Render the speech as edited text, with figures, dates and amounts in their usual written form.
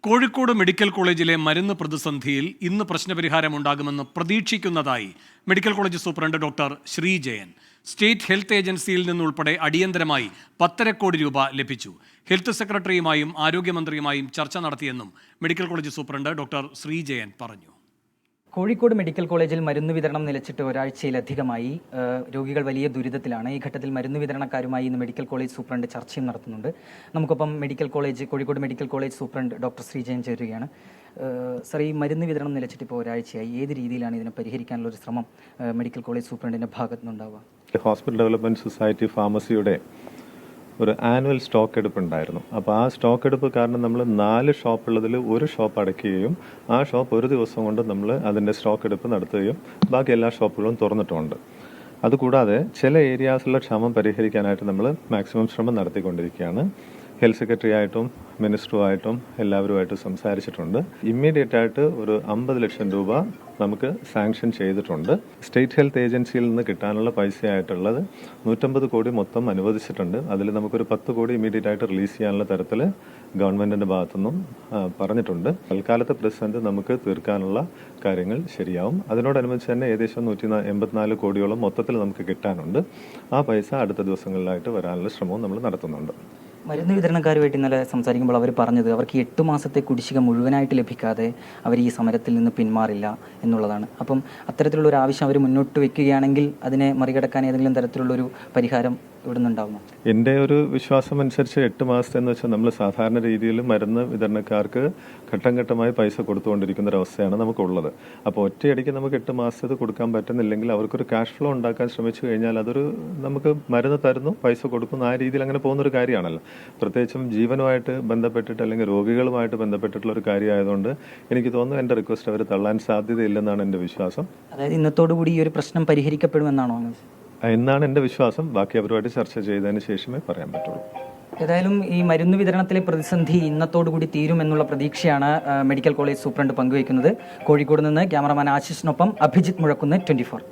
Kozhikode medical കോളേജിലെ മരുന്ന് പ്രതിസന്ധിയിൽ ഇന്ന് പ്രശ്നപരിഹാരമുണ്ടാകുമെന്ന് പ്രതീക്ഷിക്കുന്നതായി medical college superintendent doctor Sreejayan. State health ഏജൻസിയിൽ നിന്നുൾപ്പെടെ അടിയന്തരമായി 1.5 കോടി രൂപ ലഭിച്ചു. ഹെൽത്ത് സെക്രട്ടറിയുമായും ആരോഗ്യമന്ത്രിയുമായും ചർച്ച നടത്തിയെന്നും medical college superintendent doctor Sreejayan പറഞ്ഞു. കോഴിക്കോട് മെഡിക്കൽ കോളേജിൽ മരുന്ന് വിതരണം നിലച്ചിട്ട് ഒരാഴ്ചയിലധികമായി. രോഗികൾ വലിയ ദുരിതത്തിലാണ്. ഈ ഘട്ടത്തിൽ മരുന്ന് വിതരണക്കാരുമായി ഇന്ന് മെഡിക്കൽ കോളേജ് സൂപ്രണ്ട് ചർച്ചയും നടത്തുന്നുണ്ട്. നമുക്കൊപ്പം Kozhikode medical college superintendent doctor Sreejayan ചേരുകയാണ്. സർ, ഈ മരുന്ന് വിതരണം നിലച്ചിട്ട് ഇപ്പോൾ ഒരാഴ്ചയായി. ഏത് രീതിയിലാണ് ഇതിനെ പരിഹരിക്കാനുള്ള ഒരു ശ്രമം മെഡിക്കൽ കോളേജ് സൂപ്രണ്ടിൻ്റെ ഭാഗത്തു നിന്നുണ്ടാവുക? ഹോസ്പിറ്റൽ ഡെവലപ്മെൻറ്റ് സൊസൈറ്റി ഫാർമസിയുടെ ഒരു ആനുവൽ സ്റ്റോക്ക് എടുപ്പ് ഉണ്ടായിരുന്നു. അപ്പോൾ ആ സ്റ്റോക്ക് എടുപ്പ് കാരണം നമ്മൾ 4 ഷോപ്പുള്ളതിൽ ഒരു ഷോപ്പ് അടയ്ക്കുകയും ആ ഷോപ്പ് ഒരു ദിവസം കൊണ്ട് നമ്മൾ അതിൻ്റെ സ്റ്റോക്ക് എടുപ്പ് നടത്തുകയും ബാക്കി എല്ലാ ഷോപ്പുകളും തുറന്നിട്ടുമുണ്ട്. അതുകൂടാതെ ചില ഏരിയാസിലുള്ള ക്ഷാമം പരിഹരിക്കാനായിട്ട് നമ്മൾ മാക്സിമം ശ്രമം നടത്തിക്കൊണ്ടിരിക്കുകയാണ്. ഹെൽത്ത് സെക്രട്ടറി ആയിട്ടും മിനിസ്റ്ററുമായിട്ടും എല്ലാവരുമായിട്ടും സംസാരിച്ചിട്ടുണ്ട്. ഇമ്മീഡിയറ്റ് ആയിട്ട് ഒരു 50 ലക്ഷം രൂപ നമുക്ക് സാങ്ഷൻ ചെയ്തിട്ടുണ്ട്. സ്റ്റേറ്റ് ഹെൽത്ത് ഏജൻസിയിൽ നിന്ന് കിട്ടാനുള്ള പൈസയായിട്ടുള്ളത് 150 കോടി മൊത്തം അനുവദിച്ചിട്ടുണ്ട്. അതിൽ നമുക്കൊരു 10 കോടി ഇമ്മീഡിയറ്റ് ആയിട്ട് റിലീസ് ചെയ്യാനുള്ള തരത്തിൽ ഗവൺമെൻറ്റിൻ്റെ ഭാഗത്തുനിന്നും പറഞ്ഞിട്ടുണ്ട്. തൽക്കാലത്തെ പ്രതിസന്ധി നമുക്ക് തീർക്കാനുള്ള കാര്യങ്ങൾ ശരിയാവും. അതിനോടനുബന്ധിച്ച് തന്നെ ഏകദേശം 184 കോടിയോളം മൊത്തത്തിൽ നമുക്ക് കിട്ടാനുണ്ട്. ആ പൈസ അടുത്ത ദിവസങ്ങളിലായിട്ട് വരാനുള്ള ശ്രമവും നമ്മൾ നടത്തുന്നുണ്ട്. മരുന്ന് വിതരണക്കാരുമായിട്ട് ഇന്നലെ സംസാരിക്കുമ്പോൾ അവർ പറഞ്ഞത് അവർക്ക് 8 മാസത്തെ കുടിശ്ശിക മുഴുവനായിട്ട് ലഭിക്കാതെ അവർ ഈ സമരത്തിൽ നിന്ന് പിന്മാറില്ല എന്നുള്ളതാണ്. അപ്പം അത്തരത്തിലുള്ള ഒരു ആവശ്യം അവർ മുന്നോട്ട് വെക്കുകയാണെങ്കിൽ അതിനെ മറികടക്കാൻ ഏതെങ്കിലും തരത്തിലുള്ളൊരു പരിഹാരം ഇവിടെ നിന്നുണ്ടാകുമോ? എൻ്റെ ഒരു വിശ്വാസം അനുസരിച്ച് 8 മാസത്തെ എന്ന് വെച്ചാൽ നമ്മൾ സാധാരണ രീതിയിൽ മരുന്ന് വിതരണക്കാർക്ക് ഘട്ടം ഘട്ടമായി പൈസ കൊടുത്തുകൊണ്ടിരിക്കുന്ന ഒരവസ്ഥയാണ് നമുക്കുള്ളത്. അപ്പോൾ ഒറ്റയടിക്ക് നമുക്ക് 8 മാസത്തെ കൊടുക്കാൻ പറ്റുന്നില്ലെങ്കിൽ അവർക്കൊരു ക്യാഷ് ഫ്ലോ ഉണ്ടാക്കാൻ ശ്രമിച്ചു കഴിഞ്ഞാൽ അതൊരു നമുക്ക് മരുന്ന് തരുന്നു, പൈസ കൊടുക്കുന്നു, ആ രീതിയിൽ അങ്ങനെ പോകുന്നൊരു കാര്യമാണല്ലോ. പ്രത്യേകിച്ചും ജീവനുമായിട്ട് ബന്ധപ്പെട്ടിട്ട് അല്ലെങ്കിൽ രോഗികളുമായിട്ട് ബന്ധപ്പെട്ടിട്ടുള്ള ഒരു കാര്യമായതുകൊണ്ട് എനിക്ക് തോന്നുന്നു എൻ്റെ റിക്വസ്റ്റ് അവർ തള്ളാൻ സാധ്യതയില്ലെന്നാണ് എൻ്റെ വിശ്വാസം. അതായത് ഇന്നത്തോടുകൂടി ഈ ഒരു പ്രശ്നം പരിഹരിക്കപ്പെടുമെന്നാണോ എന്നാണ് എൻ്റെ വിശ്വാസം. ബാക്കി അവരുമായിട്ട് ചർച്ച ചെയ്തതിന് ശേഷമേ പറയാൻ പറ്റുള്ളൂ. ഏതായാലും ഈ മരുന്ന് വിതരണത്തിലെ പ്രതിസന്ധി ഇന്നത്തോടുകൂടി തീരുമെന്നുള്ള പ്രതീക്ഷയാണ് മെഡിക്കൽ കോളേജ് സൂപ്രണ്ട് പങ്കുവയ്ക്കുന്നത്. കോഴിക്കോട് നിന്ന് ക്യാമറമാൻ ആശിഷിനൊപ്പം അഭിജിത്ത് മുഴക്കുന്ന്, 24.